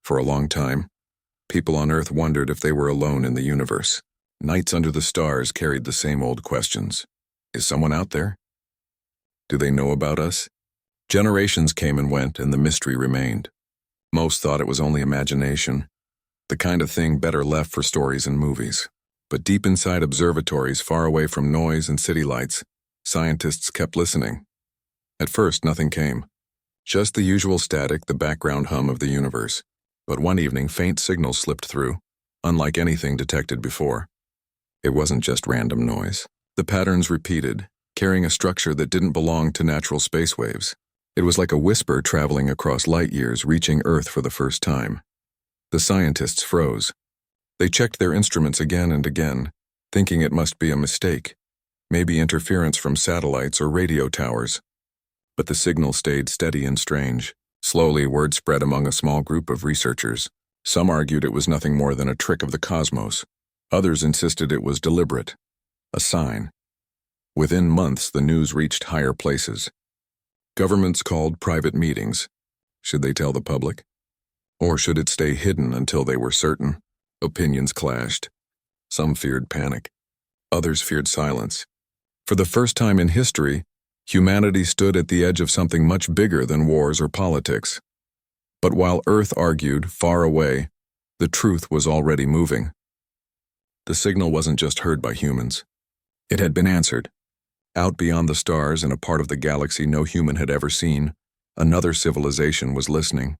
For a long time, people on Earth wondered if they were alone in the universe. Nights under the stars carried the same old questions. Is someone out there? Do they know about us? Generations came and went, and the mystery remained. Most thought it was only imagination, the kind of thing better left for stories and movies. But deep inside observatories, far away from noise and city lights, scientists kept listening. At first, nothing came. Just the usual static, the background hum of the universe. But one evening, faint signals slipped through, unlike anything detected before. It wasn't just random noise. The patterns repeated, carrying a structure that didn't belong to natural space waves. It was like a whisper traveling across light years, reaching Earth for the first time. The scientists froze. They checked their instruments again and again, thinking it must be a mistake, maybe interference from satellites or radio towers. But the signal stayed steady and strange. Slowly, word spread among a small group of researchers. Some argued it was nothing more than a trick of the cosmos. Others insisted it was deliberate, a sign. Within months, the news reached higher places. Governments called private meetings. Should they tell the public? Or should it stay hidden until they were certain? Opinions clashed. Some feared panic. Others feared silence. For the first time in history, humanity stood at the edge of something much bigger than wars or politics. But while Earth argued, far away, the truth was already moving. The signal wasn't just heard by humans. It had been answered. Out beyond the stars, in a part of the galaxy no human had ever seen, another civilization was listening.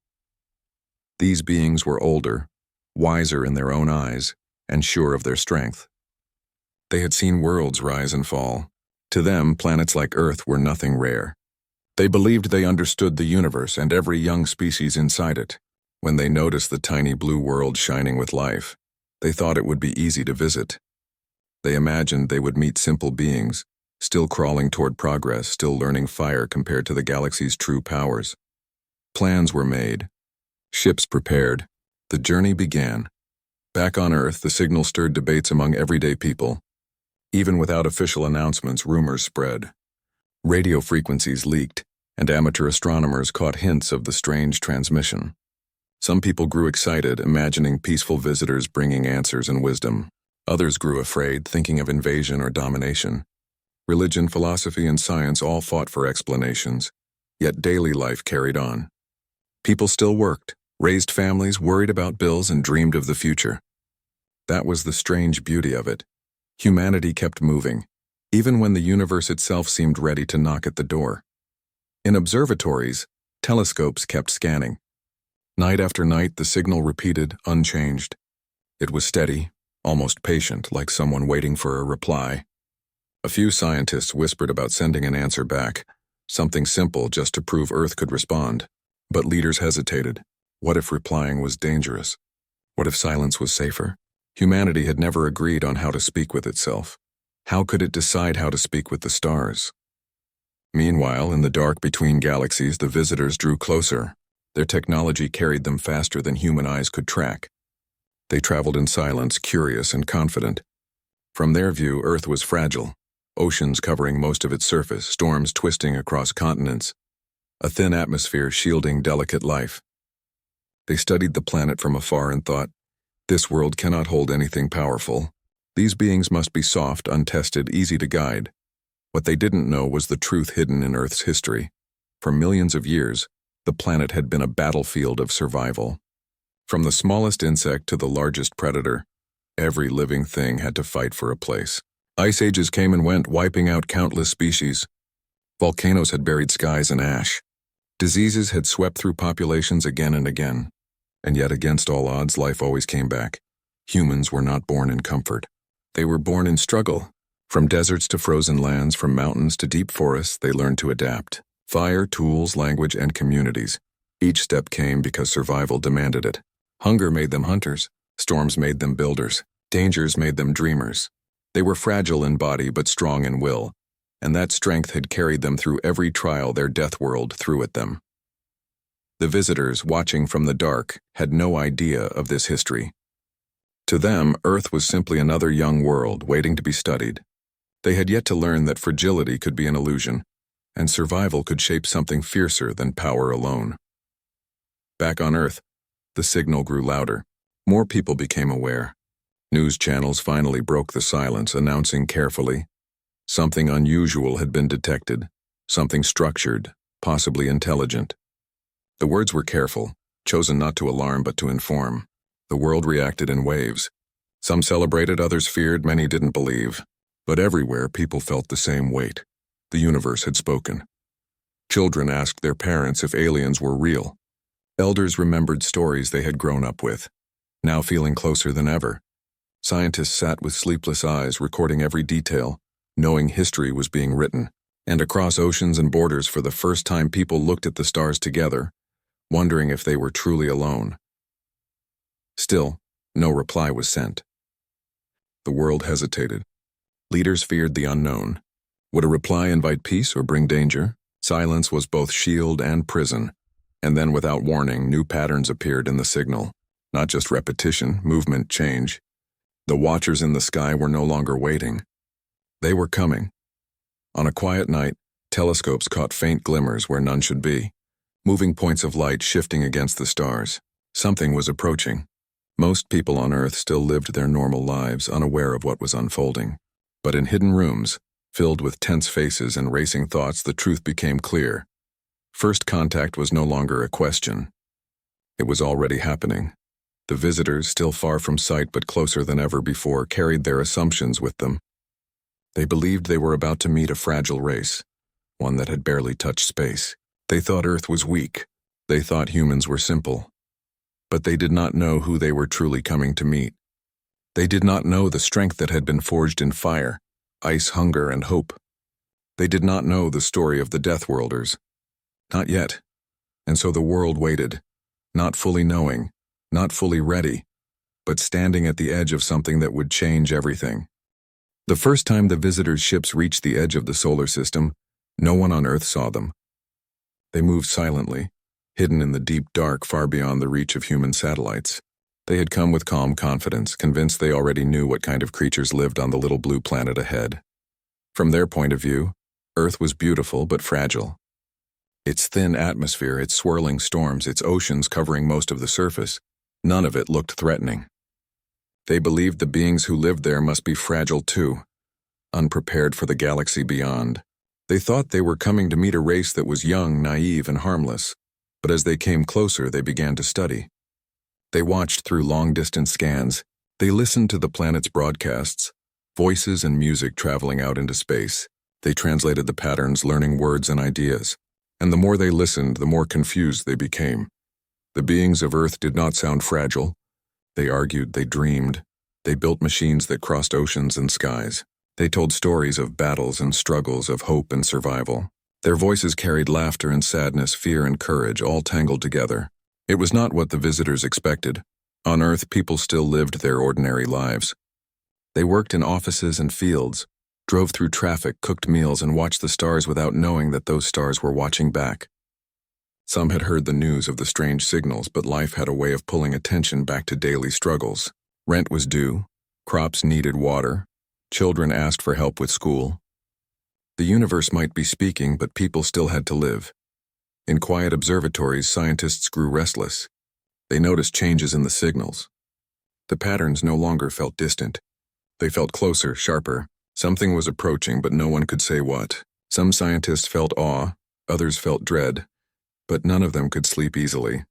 These beings were older, wiser in their own eyes, and sure of their strength. They had seen worlds rise and fall. To them, planets like Earth were nothing rare. They believed they understood the universe and every young species inside it. When they noticed the tiny blue world shining with life, they thought it would be easy to visit. They imagined they would meet simple beings, still crawling toward progress, still learning fire compared to the galaxy's true powers. Plans were made. Ships prepared. The journey began. Back on Earth, the signal stirred debates among everyday people. Even without official announcements, rumors spread. Radio frequencies leaked, and amateur astronomers caught hints of the strange transmission. Some people grew excited, imagining peaceful visitors bringing answers and wisdom. Others grew afraid, thinking of invasion or domination. Religion, philosophy, and science all fought for explanations, yet daily life carried on. People still worked, raised families, worried about bills, and dreamed of the future. That was the strange beauty of it. Humanity kept moving, even when the universe itself seemed ready to knock at the door. In observatories, telescopes kept scanning. Night after night, the signal repeated, unchanged. It was steady, almost patient, like someone waiting for a reply. A few scientists whispered about sending an answer back, something simple just to prove Earth could respond. But leaders hesitated. What if replying was dangerous? What if silence was safer? Humanity had never agreed on how to speak with itself. How could it decide how to speak with the stars? Meanwhile, in the dark between galaxies, the visitors drew closer. Their technology carried them faster than human eyes could track. They traveled in silence, curious and confident. From their view, Earth was fragile. Oceans covering most of its surface, storms twisting across continents, a thin atmosphere shielding delicate life. They studied the planet from afar and thought, this world cannot hold anything powerful. These beings must be soft, untested, easy to guide. What they didn't know was the truth hidden in Earth's history. For millions of years, the planet had been a battlefield of survival. From the smallest insect to the largest predator, every living thing had to fight for a place. Ice ages came and went, wiping out countless species. Volcanoes had buried skies in ash. Diseases had swept through populations again and again. And yet, against all odds, life always came back. Humans were not born in comfort. They were born in struggle. From deserts to frozen lands, from mountains to deep forests, they learned to adapt. Fire, tools, language, and communities. Each step came because survival demanded it. Hunger made them hunters. Storms made them builders. Dangers made them dreamers. They were fragile in body but strong in will, and that strength had carried them through every trial their death world threw at them. The visitors, watching from the dark, had no idea of this history. To them, Earth was simply another young world waiting to be studied. They had yet to learn that fragility could be an illusion, and survival could shape something fiercer than power alone. Back on Earth, The signal grew louder. More people became aware. News channels finally broke the silence, announcing carefully, something unusual had been detected, something structured, possibly intelligent. The words were careful, chosen not to alarm but to inform. The world reacted in waves. Some celebrated, others feared, many didn't believe. But everywhere people felt the same weight. The universe had spoken. Children asked their parents if aliens were real. Elders remembered stories they had grown up with, now feeling closer than ever. Scientists sat with sleepless eyes, recording every detail, knowing history was being written. And across oceans and borders, for the first time, people looked at the stars together, wondering if they were truly alone. Still, no reply was sent. The world hesitated. Leaders feared the unknown. Would a reply invite peace or bring danger? Silence was both shield and prison. And then, without warning, new patterns appeared in the signal. Not just repetition, movement, change. The watchers in the sky were no longer waiting. They were coming. On a quiet night, telescopes caught faint glimmers where none should be, moving points of light shifting against the stars. Something was approaching. Most people on Earth still lived their normal lives, unaware of what was unfolding. But in hidden rooms, filled with tense faces and racing thoughts, the truth became clear. First contact was no longer a question. It was already happening. The visitors, still far from sight but closer than ever before, carried their assumptions with them. They believed they were about to meet a fragile race, one that had barely touched space. They thought Earth was weak. They thought humans were simple. But they did not know who they were truly coming to meet. They did not know the strength that had been forged in fire, ice, hunger, and hope. They did not know the story of the Deathworlders. Not yet. And so the world waited, not fully knowing, not fully ready, but standing at the edge of something that would change everything. The first time the visitors' ships reached the edge of the solar system, no one on Earth saw them. They moved silently, hidden in the deep dark far beyond the reach of human satellites. They had come with calm confidence, convinced they already knew what kind of creatures lived on the little blue planet ahead. From their point of view, Earth was beautiful but fragile. Its thin atmosphere, its swirling storms, its oceans covering most of the surface, none of it looked threatening. They believed the beings who lived there must be fragile too, unprepared for the galaxy beyond. They thought they were coming to meet a race that was young, naive, and harmless, but as they came closer, they began to study. They watched through long-distance scans. They listened to the planet's broadcasts, voices and music traveling out into space. They translated the patterns, learning words and ideas. And the more they listened, the more confused they became. The beings of Earth did not sound fragile. They argued, they dreamed. They built machines that crossed oceans and skies. They told stories of battles and struggles, of hope and survival. Their voices carried laughter and sadness, fear and courage, all tangled together. It was not what the visitors expected. On Earth, people still lived their ordinary lives. They worked in offices and fields, drove through traffic, cooked meals, and watched the stars without knowing that those stars were watching back. Some had heard the news of the strange signals, but life had a way of pulling attention back to daily struggles. Rent was due, crops needed water, children asked for help with school. The universe might be speaking, but people still had to live. In quiet observatories, scientists grew restless. They noticed changes in the signals. The patterns no longer felt distant. They felt closer, sharper. Something was approaching, but no one could say what. Some scientists felt awe, others felt dread, but none of them could sleep easily.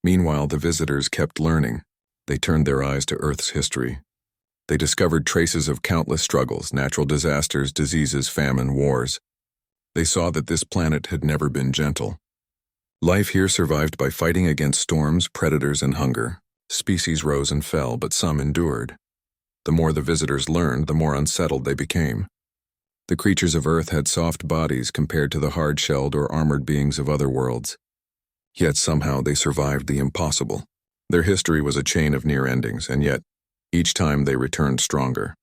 Meanwhile, the visitors kept learning. They turned their eyes to Earth's history. They discovered traces of countless struggles, natural disasters, diseases, famine, wars. They saw that this planet had never been gentle. Life here survived by fighting against storms, predators, and hunger. Species rose and fell, but some endured. The more the visitors learned, the more unsettled they became. The creatures of Earth had soft bodies compared to the hard-shelled or armored beings of other worlds. Yet somehow they survived the impossible. Their history was a chain of near endings, and yet, each time they returned stronger.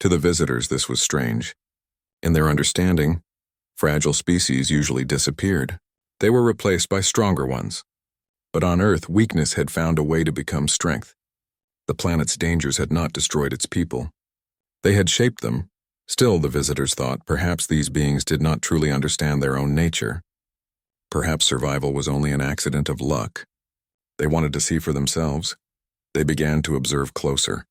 To the visitors, this was strange. In their understanding, fragile species usually disappeared. They were replaced by stronger ones. But on Earth, weakness had found a way to become strength. The planet's dangers had not destroyed its people. They had shaped them. Still, the visitors thought, perhaps these beings did not truly understand their own nature. Perhaps survival was only an accident of luck. They wanted to see for themselves. They began to observe closer.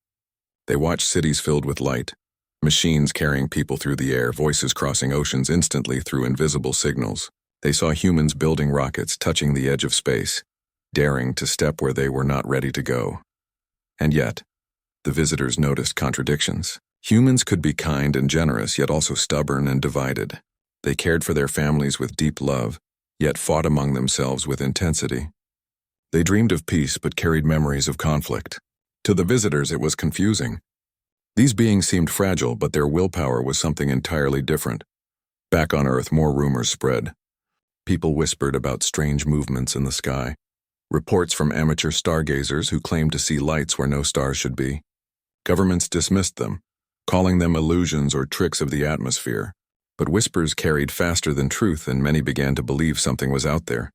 They watched cities filled with light, machines carrying people through the air, voices crossing oceans instantly through invisible signals. They saw humans building rockets, touching the edge of space, daring to step where they were not ready to go. And yet, the visitors noticed contradictions. Humans could be kind and generous, yet also stubborn and divided. They cared for their families with deep love, yet fought among themselves with intensity. They dreamed of peace but carried memories of conflict. To the visitors, it was confusing. These beings seemed fragile, but their willpower was something entirely different. Back on Earth, more rumors spread. People whispered about strange movements in the sky. Reports from amateur stargazers who claimed to see lights where no stars should be. Governments dismissed them, calling them illusions or tricks of the atmosphere. But whispers carried faster than truth, and many began to believe something was out there.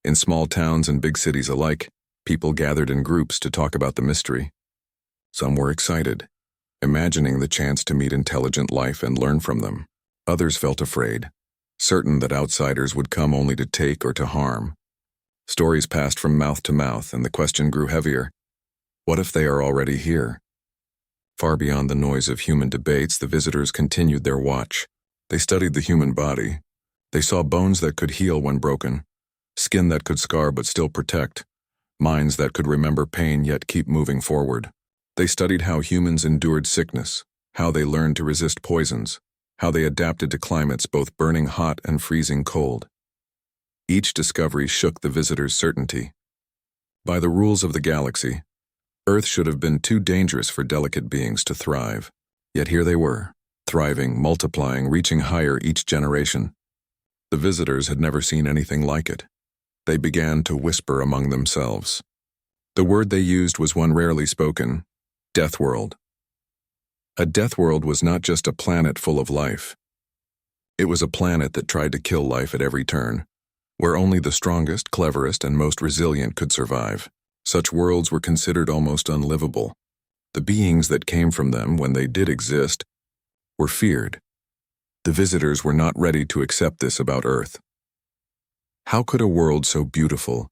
In small towns and big cities alike, people gathered in groups to talk about the mystery. Some were excited, imagining the chance to meet intelligent life and learn from them. Others felt afraid, certain that outsiders would come only to take or to harm. Stories passed from mouth to mouth, and the question grew heavier. What if they are already here? Far beyond the noise of human debates, the visitors continued their watch. They studied the human body. They saw bones that could heal when broken, skin that could scar but still protect, minds that could remember pain yet keep moving forward. They studied how humans endured sickness, how they learned to resist poisons, how they adapted to climates both burning hot and freezing cold. Each discovery shook the visitors' certainty. By the rules of the galaxy, Earth should have been too dangerous for delicate beings to thrive. Yet here they were, thriving, multiplying, reaching higher each generation. The visitors had never seen anything like it. They began to whisper among themselves. The word they used was one rarely spoken: Deathworld. A Deathworld was not just a planet full of life. It was a planet that tried to kill life at every turn, where only the strongest, cleverest, and most resilient could survive. Such worlds were considered almost unlivable. The beings that came from them, when they did exist, were feared. The visitors were not ready to accept this about Earth. How could a world so beautiful,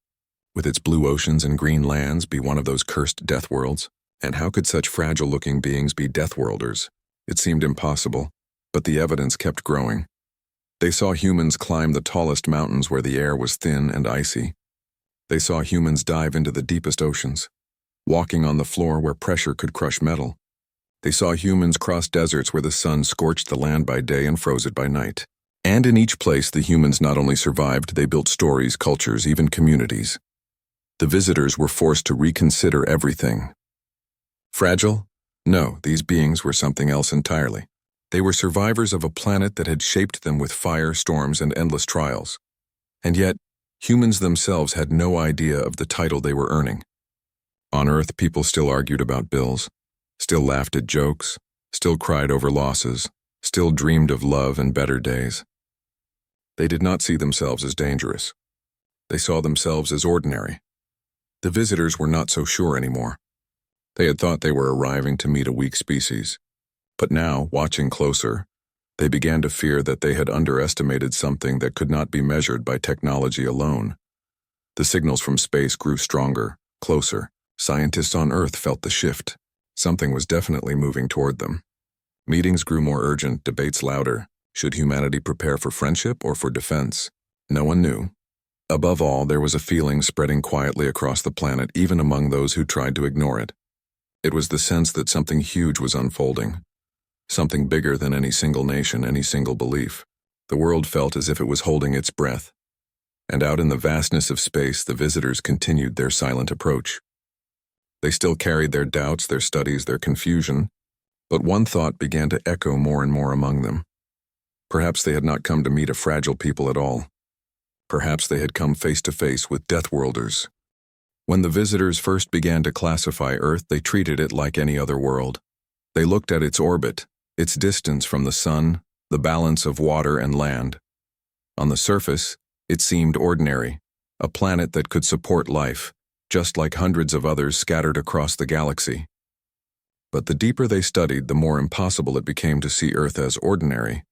with its blue oceans and green lands, be one of those cursed death worlds? And how could such fragile-looking beings be Deathworlders? It seemed impossible, but the evidence kept growing. They saw humans climb the tallest mountains where the air was thin and icy. They saw humans dive into the deepest oceans, walking on the floor where pressure could crush metal. They saw humans cross deserts where the sun scorched the land by day and froze it by night. And in each place, the humans not only survived, they built stories, cultures, even communities. The visitors were forced to reconsider everything. Fragile? No, these beings were something else entirely. They were survivors of a planet that had shaped them with fire, storms, and endless trials. And yet, humans themselves had no idea of the title they were earning. On Earth, people still argued about bills, still laughed at jokes, still cried over losses, still dreamed of love and better days. They did not see themselves as dangerous. They saw themselves as ordinary. The visitors were not so sure anymore. They had thought they were arriving to meet a weak species. But now, watching closer, they began to fear that they had underestimated something that could not be measured by technology alone. The signals from space grew stronger, closer. Scientists on Earth felt the shift. Something was definitely moving toward them. Meetings grew more urgent, debates louder. Should humanity prepare for friendship or for defense? No one knew. Above all, there was a feeling spreading quietly across the planet, even among those who tried to ignore it. It was the sense that something huge was unfolding. Something bigger than any single nation, any single belief. The world felt as if it was holding its breath. And out in the vastness of space, the visitors continued their silent approach. They still carried their doubts, their studies, their confusion, but one thought began to echo more and more among them. Perhaps they had not come to meet a fragile people at all. Perhaps they had come face to face with Deathworlders. When the visitors first began to classify Earth, they treated it like any other world. They looked at its orbit, its distance from the sun, the balance of water and land. On the surface, it seemed ordinary, a planet that could support life, just like hundreds of others scattered across the galaxy. But the deeper they studied, the more impossible it became to see Earth as ordinary.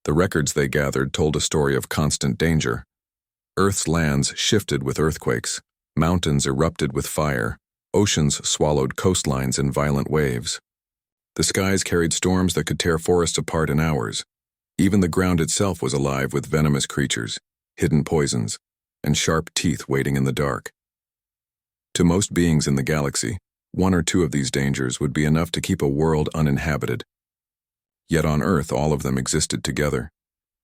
The records they gathered told a story of constant danger. Earth's lands shifted with earthquakes. Mountains erupted with fire. Oceans swallowed coastlines in violent waves. The skies carried storms that could tear forests apart in hours. Even the ground itself was alive with venomous creatures, hidden poisons, and sharp teeth waiting in the dark. To most beings in the galaxy, one or two of these dangers would be enough to keep a world uninhabited. Yet on Earth, all of them existed together.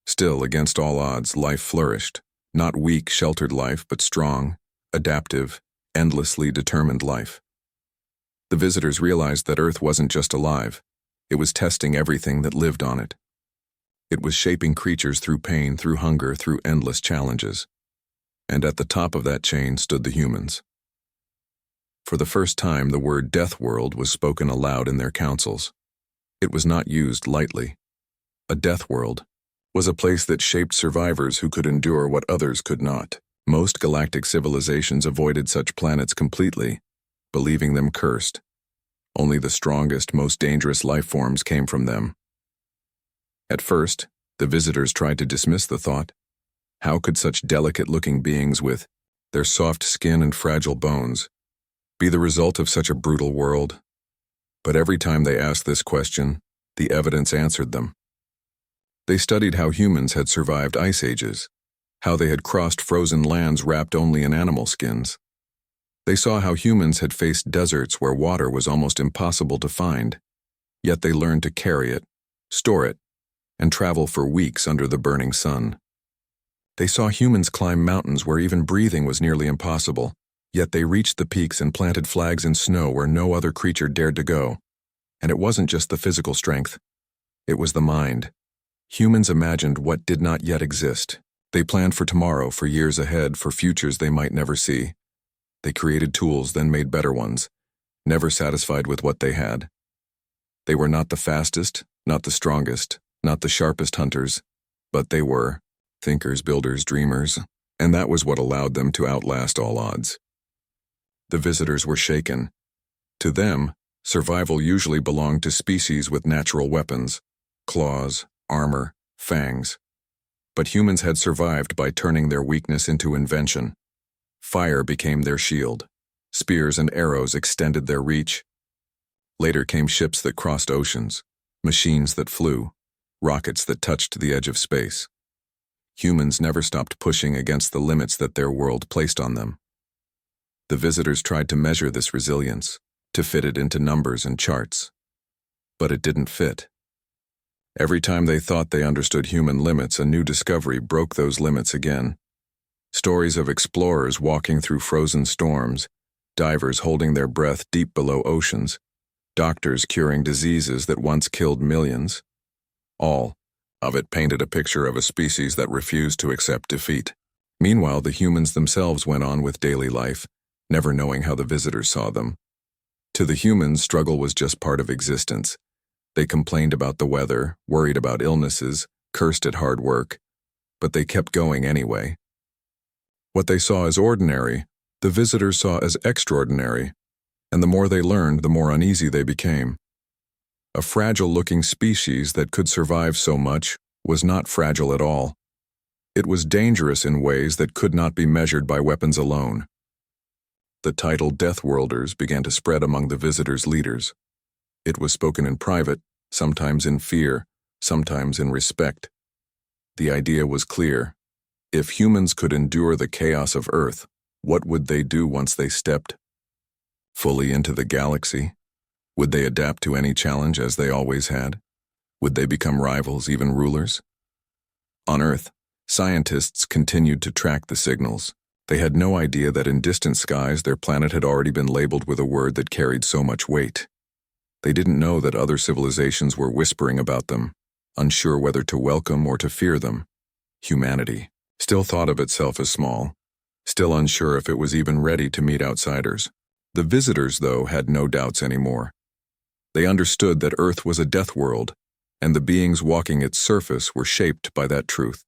Still, against all odds, life flourished. Not weak, sheltered life, but strong, adaptive, endlessly determined life. The visitors realized that Earth wasn't just alive. It was testing everything that lived on it. It was shaping creatures through pain, through hunger, through endless challenges. And at the top of that chain stood the humans. For the first time, the word Deathworld was spoken aloud in their councils. It was not used lightly. A Deathworld was a place that shaped survivors who could endure what others could not. Most galactic civilizations avoided such planets completely, believing them cursed. Only the strongest, most dangerous life forms came from them. At first, the visitors tried to dismiss the thought. How could such delicate-looking beings with their soft skin and fragile bones be the result of such a brutal world? But every time they asked this question, the evidence answered them. They studied how humans had survived ice ages, how they had crossed frozen lands wrapped only in animal skins. They saw how humans had faced deserts where water was almost impossible to find, yet they learned to carry it, store it, and travel for weeks under the burning sun. They saw humans climb mountains where even breathing was nearly impossible, yet they reached the peaks and planted flags in snow where no other creature dared to go. And it wasn't just the physical strength, it was the mind. Humans imagined what did not yet exist. They planned for tomorrow, for years ahead, for futures they might never see. They created tools, then made better ones, never satisfied with what they had. They were not the fastest, not the strongest, not the sharpest hunters, but they were thinkers, builders, dreamers, and that was what allowed them to outlast all odds. The visitors were shaken. To them, survival usually belonged to species with natural weapons, claws, armor, fangs. But humans had survived by turning their weakness into invention. Fire became their shield. Spears and arrows extended their reach. Later came ships that crossed oceans, machines that flew, rockets that touched the edge of space. Humans never stopped pushing against the limits that their world placed on them. The visitors tried to measure this resilience, to fit it into numbers and charts. But it didn't fit. Every time they thought they understood human limits, a new discovery broke those limits again. Stories of explorers walking through frozen storms, divers holding their breath deep below oceans, doctors curing diseases that once killed millions. All of it painted a picture of a species that refused to accept defeat. Meanwhile, the humans themselves went on with daily life, never knowing how the visitors saw them. To the humans, struggle was just part of existence. They complained about the weather, worried about illnesses, cursed at hard work, but they kept going anyway. What they saw as ordinary, the visitors saw as extraordinary, and the more they learned, the more uneasy they became. A fragile-looking species that could survive so much was not fragile at all. It was dangerous in ways that could not be measured by weapons alone. The title Deathworlders began to spread among the visitors' leaders. It was spoken in private, sometimes in fear, sometimes in respect. The idea was clear. If humans could endure the chaos of Earth, what would they do once they stepped fully into the galaxy? Would they adapt to any challenge as they always had? Would they become rivals, even rulers? On Earth, scientists continued to track the signals. They had no idea that in distant skies their planet had already been labeled with a word that carried so much weight. They didn't know that other civilizations were whispering about them, unsure whether to welcome or to fear them. Humanity still thought of itself as small, still unsure if it was even ready to meet outsiders. The visitors, though, had no doubts anymore. They understood that Earth was a death world, and the beings walking its surface were shaped by that truth.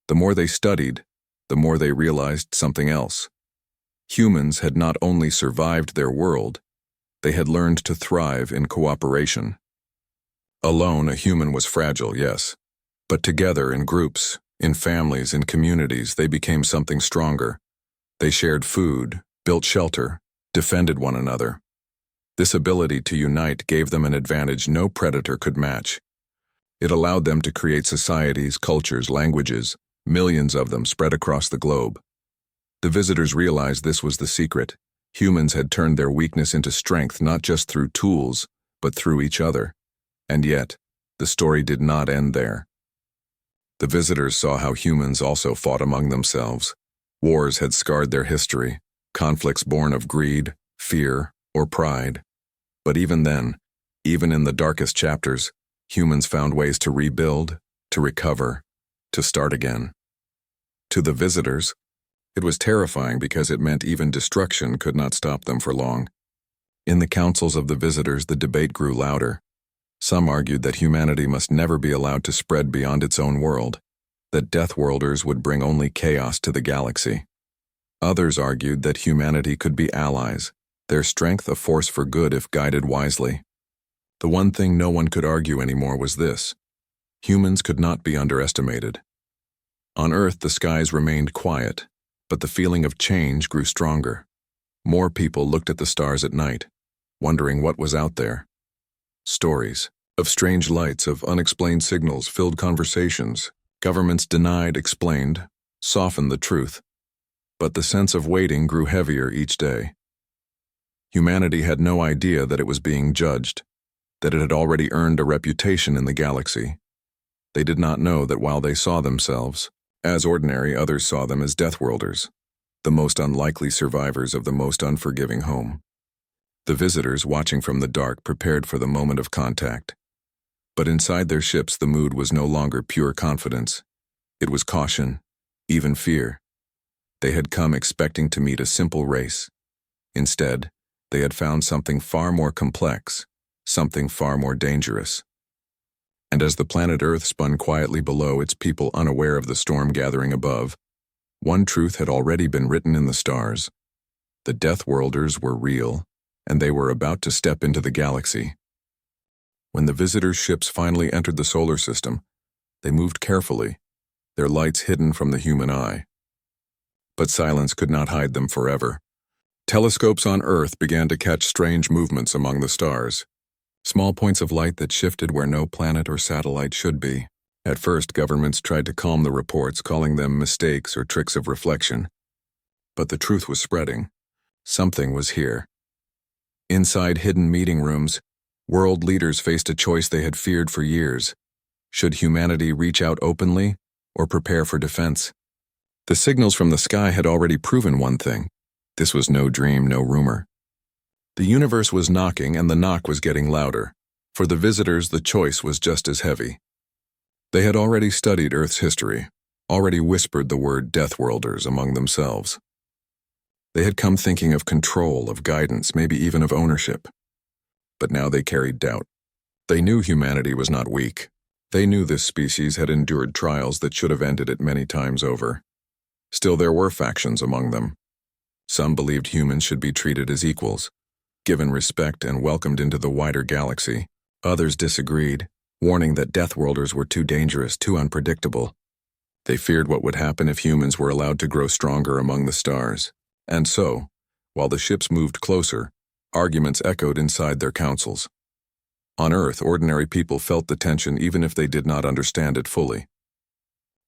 The more they studied, the more they realized something else. Humans had not only survived their world, they had learned to thrive in cooperation. Alone, a human was fragile, yes, but together in groups, in families, in communities, they became something stronger. They shared food, built shelter, defended one another. This ability to unite gave them an advantage no predator could match. It allowed them to create societies, cultures, languages, millions of them spread across the globe. The visitors realized this was the secret. Humans had turned their weakness into strength not just through tools, but through each other. And yet, the story did not end there. The visitors saw how humans also fought among themselves. Wars had scarred their history, conflicts born of greed, fear, or pride. But even then, even in the darkest chapters, humans found ways to rebuild, to recover, to start again. To the visitors, it was terrifying because it meant even destruction could not stop them for long. In the councils of the visitors, the debate grew louder. Some argued that humanity must never be allowed to spread beyond its own world, that Deathworlders would bring only chaos to the galaxy. Others argued that humanity could be allies, their strength a force for good if guided wisely. The one thing no one could argue anymore was this: humans could not be underestimated. On Earth, the skies remained quiet, but the feeling of change grew stronger. More people looked at the stars at night, wondering what was out there. Stories of strange lights, of unexplained signals filled conversations. Governments denied, explained, softened the truth. But the sense of waiting grew heavier each day. Humanity had no idea that it was being judged, that it had already earned a reputation in the galaxy. They did not know that while they saw themselves as ordinary, others saw them as Deathworlders, the most unlikely survivors of the most unforgiving home. The visitors, watching from the dark, prepared for the moment of contact. But inside their ships, the mood was no longer pure confidence. It was caution, even fear. They had come expecting to meet a simple race. Instead, they had found something far more complex, something far more dangerous. And as the planet Earth spun quietly below, its people unaware of the storm gathering above, one truth had already been written in the stars. The Deathworlders were real, and they were about to step into the galaxy. When the visitors' ships finally entered the solar system, they moved carefully, their lights hidden from the human eye. But silence could not hide them forever. Telescopes on Earth began to catch strange movements among the stars. Small points of light that shifted where no planet or satellite should be. At first, governments tried to calm the reports, calling them mistakes or tricks of reflection. But the truth was spreading. Something was here. Inside hidden meeting rooms, world leaders faced a choice they had feared for years. Should humanity reach out openly or prepare for defense? The signals from the sky had already proven one thing. This was no dream, no rumor. The universe was knocking, and the knock was getting louder. For the visitors, the choice was just as heavy. They had already studied Earth's history, already whispered the word Deathworlders among themselves. They had come thinking of control, of guidance, maybe even of ownership. But now they carried doubt. They knew humanity was not weak. They knew this species had endured trials that should have ended it many times over. Still, there were factions among them. Some believed humans should be treated as equals, given respect and welcomed into the wider galaxy. Others disagreed, warning that Deathworlders were too dangerous, too unpredictable. They feared what would happen if humans were allowed to grow stronger among the stars. And so, while the ships moved closer, arguments echoed inside their councils. On Earth, ordinary people felt the tension even if they did not understand it fully.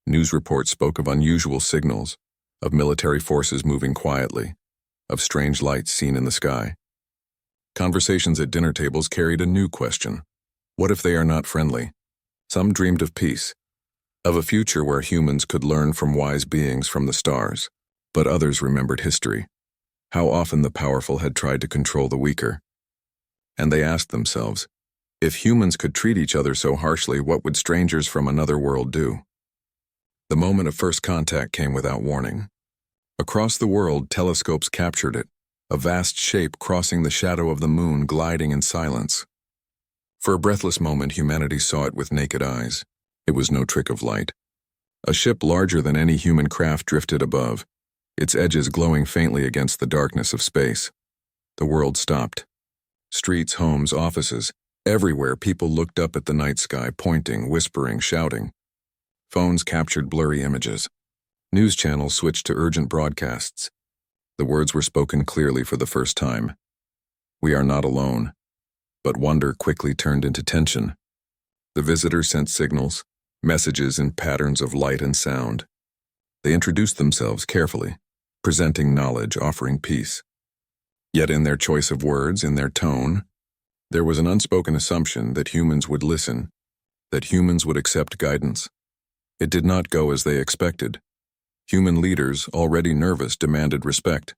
News reports spoke of unusual signals, of military forces moving quietly, of strange lights seen in the sky. Conversations at dinner tables carried a new question. What if they are not friendly? Some dreamed of peace, of a future where humans could learn from wise beings from the stars. But others remembered history, how often the powerful had tried to control the weaker. And they asked themselves, if humans could treat each other so harshly, what would strangers from another world do? The moment of first contact came without warning. Across the world, telescopes captured it, a vast shape crossing the shadow of the moon, gliding in silence. For a breathless moment, humanity saw it with naked eyes. It was no trick of light. A ship larger than any human craft drifted above, its edges glowing faintly against the darkness of space. The world stopped. Streets, homes, offices, everywhere people looked up at the night sky, pointing, whispering, shouting. Phones captured blurry images. News channels switched to urgent broadcasts. The words were spoken clearly for the first time. We are not alone. But wonder quickly turned into tension. The visitors sent signals, messages in patterns of light and sound. They introduced themselves carefully, presenting knowledge, offering peace. Yet in their choice of words, in their tone, there was an unspoken assumption that humans would listen, that humans would accept guidance. It did not go as they expected. Human leaders, already nervous, demanded respect.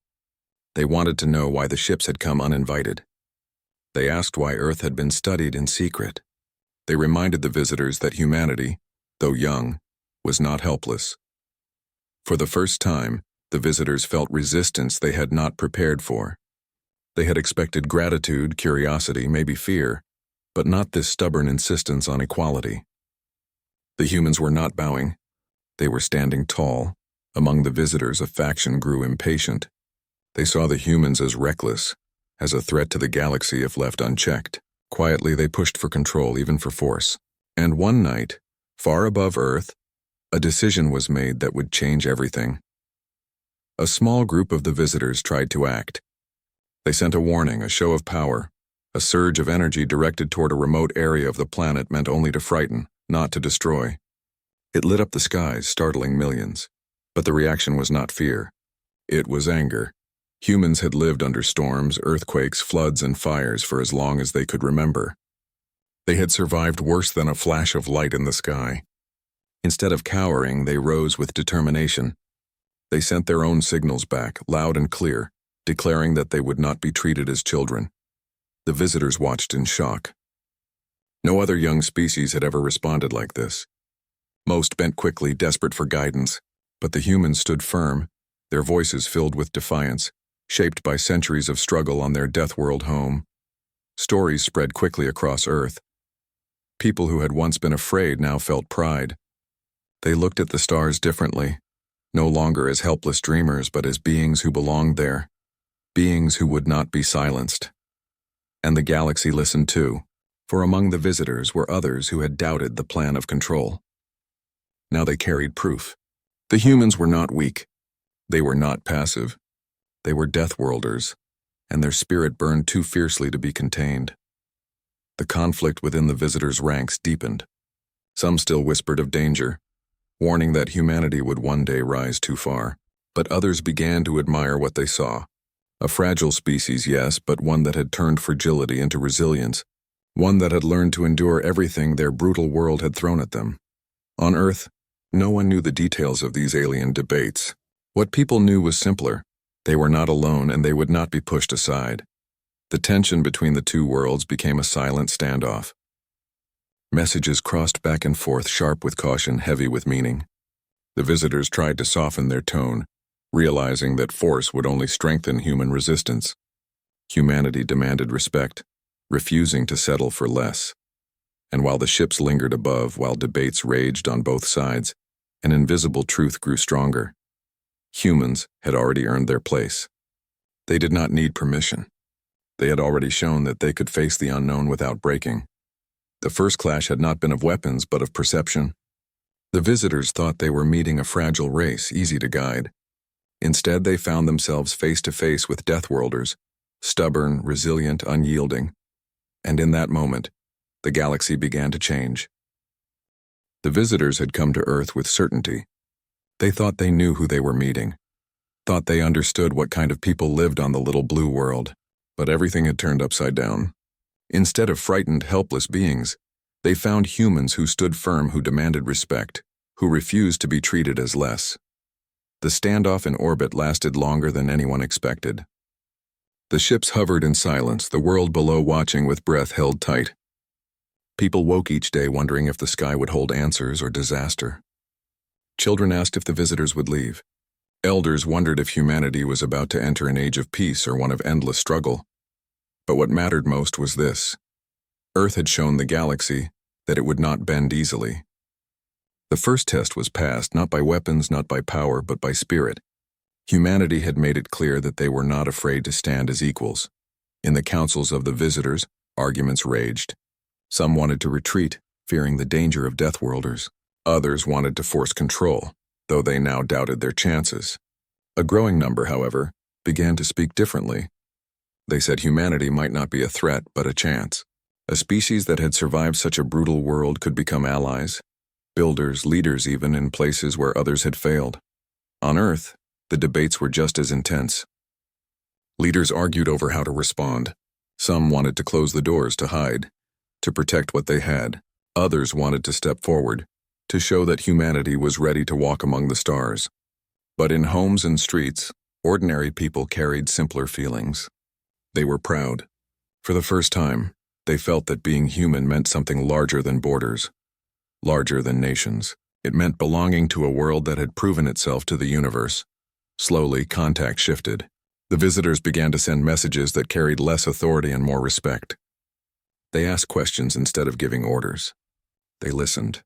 They wanted to know why the ships had come uninvited. They asked why Earth had been studied in secret. They reminded the visitors that humanity, though young, was not helpless. For the first time, the visitors felt resistance they had not prepared for. They had expected gratitude, curiosity, maybe fear, but not this stubborn insistence on equality. The humans were not bowing. They were standing tall. Among the visitors, a faction grew impatient. They saw the humans as reckless, as a threat to the galaxy if left unchecked. Quietly, they pushed for control, even for force. And one night, far above Earth, a decision was made that would change everything. A small group of the visitors tried to act. They sent a warning, a show of power, a surge of energy directed toward a remote area of the planet meant only to frighten, not to destroy. It lit up the skies, startling millions. But the reaction was not fear. It was anger. Humans had lived under storms, earthquakes, floods, and fires for as long as they could remember. They had survived worse than a flash of light in the sky. Instead of cowering, they rose with determination. They sent their own signals back, loud and clear, declaring that they would not be treated as children. The visitors watched in shock. No other young species had ever responded like this. Most bent quickly, desperate for guidance. But the humans stood firm, their voices filled with defiance, shaped by centuries of struggle on their Deathworld home. Stories spread quickly across Earth. People who had once been afraid now felt pride. They looked at the stars differently, no longer as helpless dreamers, but as beings who belonged there, beings who would not be silenced. And the galaxy listened too, for among the visitors were others who had doubted the plan of control. Now they carried proof. The humans were not weak. They were not passive. They were Deathworlders, and their spirit burned too fiercely to be contained. The conflict within the visitors' ranks deepened. Some still whispered of danger, warning that humanity would one day rise too far. But others began to admire what they saw. A fragile species, yes, but one that had turned fragility into resilience, one that had learned to endure everything their brutal world had thrown at them. On Earth, no one knew the details of these alien debates. What people knew was simpler. They were not alone, and they would not be pushed aside. The tension between the two worlds became a silent standoff. Messages crossed back and forth, sharp with caution, heavy with meaning. The visitors tried to soften their tone, realizing that force would only strengthen human resistance. Humanity demanded respect, refusing to settle for less. And while the ships lingered above, while debates raged on both sides, an invisible truth grew stronger. Humans had already earned their place. They did not need permission. They had already shown that they could face the unknown without breaking. The first clash had not been of weapons, but of perception. The visitors thought they were meeting a fragile race, easy to guide. Instead, they found themselves face to face with Deathworlders, stubborn, resilient, unyielding. And in that moment, the galaxy began to change. The visitors had come to Earth with certainty. They thought they knew who they were meeting, thought they understood what kind of people lived on the little blue world, but everything had turned upside down. Instead of frightened, helpless beings, they found humans who stood firm, who demanded respect, who refused to be treated as less. The standoff in orbit lasted longer than anyone expected. The ships hovered in silence, the world below watching with breath held tight. People woke each day wondering if the sky would hold answers or disaster. Children asked if the visitors would leave. Elders wondered if humanity was about to enter an age of peace or one of endless struggle. But what mattered most was this. Earth had shown the galaxy that it would not bend easily. The first test was passed, not by weapons, not by power, but by spirit. Humanity had made it clear that they were not afraid to stand as equals. In the councils of the visitors, arguments raged. Some wanted to retreat, fearing the danger of Deathworlders. Others wanted to force control, though they now doubted their chances. A growing number, however, began to speak differently. They said humanity might not be a threat, but a chance. A species that had survived such a brutal world could become allies, builders, leaders even in places where others had failed. On Earth, the debates were just as intense. Leaders argued over how to respond. Some wanted to close the doors to hide, to protect what they had. Others wanted to step forward, to show that humanity was ready to walk among the stars. But in homes and streets, ordinary people carried simpler feelings. They were proud. For the first time, they felt that being human meant something larger than borders, larger than nations. It meant belonging to a world that had proven itself to the universe. Slowly, contact shifted. The visitors began to send messages that carried less authority and more respect. They asked questions instead of giving orders. They listened.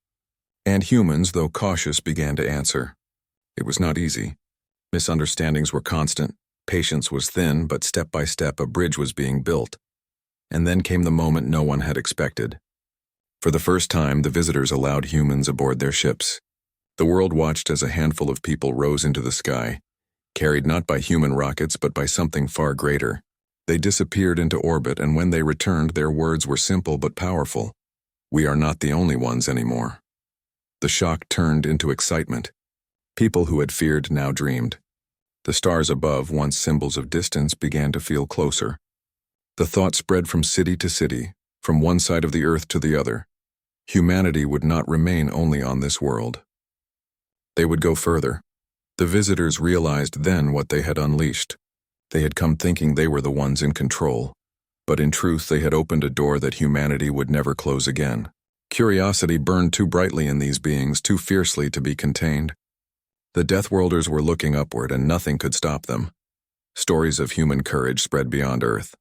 And humans, though cautious, began to answer. It was not easy. Misunderstandings were constant. Patience was thin, but step by step a bridge was being built. And then came the moment no one had expected. For the first time, the visitors allowed humans aboard their ships. The world watched as a handful of people rose into the sky, carried not by human rockets but by something far greater. They disappeared into orbit, and when they returned, their words were simple but powerful. We are not the only ones anymore. The shock turned into excitement. People who had feared now dreamed. The stars above, once symbols of distance, began to feel closer. The thought spread from city to city, from one side of the earth to the other. Humanity would not remain only on this world. They would go further. The visitors realized then what they had unleashed. They had come thinking they were the ones in control, but in truth they had opened a door that humanity would never close again. Curiosity burned too brightly in these beings, too fiercely to be contained. The Deathworlders were looking upward, and nothing could stop them. Stories of human courage spread beyond Earth.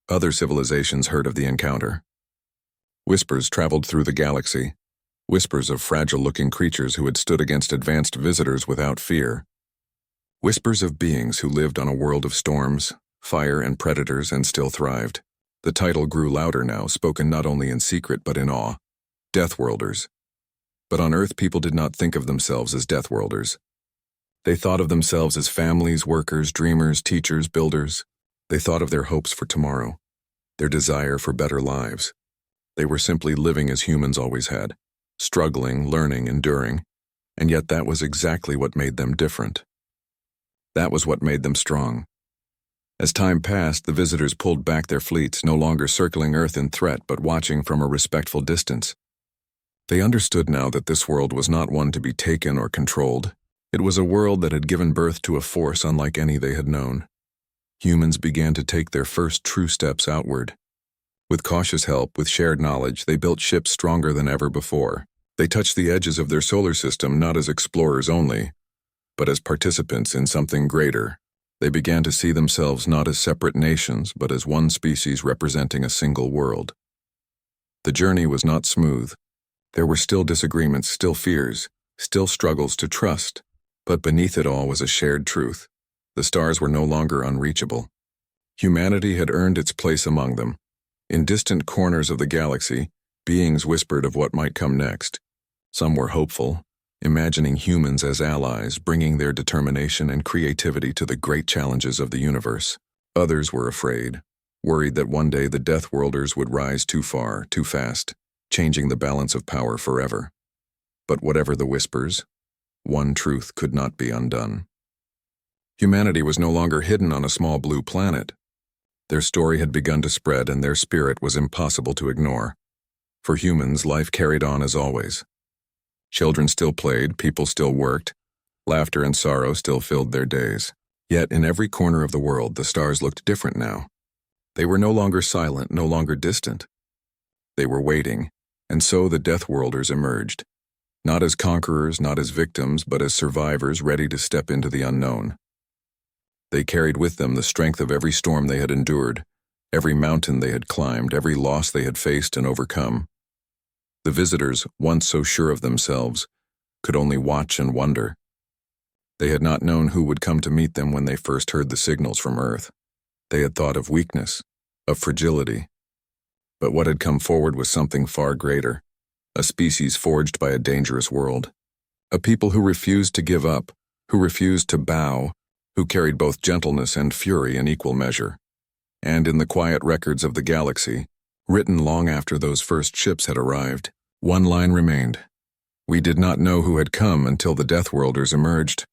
Other civilizations heard of the encounter. Whispers traveled through the galaxy. Whispers of fragile-looking creatures who had stood against advanced visitors without fear. Whispers of beings who lived on a world of storms, fire, and predators and still thrived. The title grew louder now, spoken not only in secret but in awe. Deathworlders. But on Earth, people did not think of themselves as Deathworlders. They thought of themselves as families, workers, dreamers, teachers, builders. They thought of their hopes for tomorrow, their desire for better lives. They were simply living as humans always had, struggling, learning, enduring, and yet that was exactly what made them different. That was what made them strong. As time passed, the visitors pulled back their fleets, no longer circling Earth in threat but watching from a respectful distance. They understood now that this world was not one to be taken or controlled. It was a world that had given birth to a force unlike any they had known. Humans began to take their first true steps outward. With cautious help, with shared knowledge, they built ships stronger than ever before. They touched the edges of their solar system not as explorers only, but as participants in something greater. They began to see themselves not as separate nations, but as one species representing a single world. The journey was not smooth. There were still disagreements, still fears, still struggles to trust. But beneath it all was a shared truth. The stars were no longer unreachable. Humanity had earned its place among them. In distant corners of the galaxy, beings whispered of what might come next. Some were hopeful, imagining humans as allies, bringing their determination and creativity to the great challenges of the universe. Others were afraid, worried that one day the Deathworlders would rise too far, too fast, changing the balance of power forever. But whatever the whispers, one truth could not be undone. Humanity was no longer hidden on a small blue planet. Their story had begun to spread, and their spirit was impossible to ignore. For humans, life carried on as always. Children still played, people still worked, laughter and sorrow still filled their days. Yet in every corner of the world, the stars looked different now. They were no longer silent, no longer distant. They were waiting, and so the Deathworlders emerged. Not as conquerors, not as victims, but as survivors ready to step into the unknown. They carried with them the strength of every storm they had endured, every mountain they had climbed, every loss they had faced and overcome. The visitors, once so sure of themselves, could only watch and wonder. They had not known who would come to meet them when they first heard the signals from Earth. They had thought of weakness, of fragility. But what had come forward was something far greater. A species forged by a dangerous world. A people who refused to give up, who refused to bow, who carried both gentleness and fury in equal measure. And in the quiet records of the galaxy, written long after those first ships had arrived, one line remained. We did not know who had come until the Deathworlders emerged.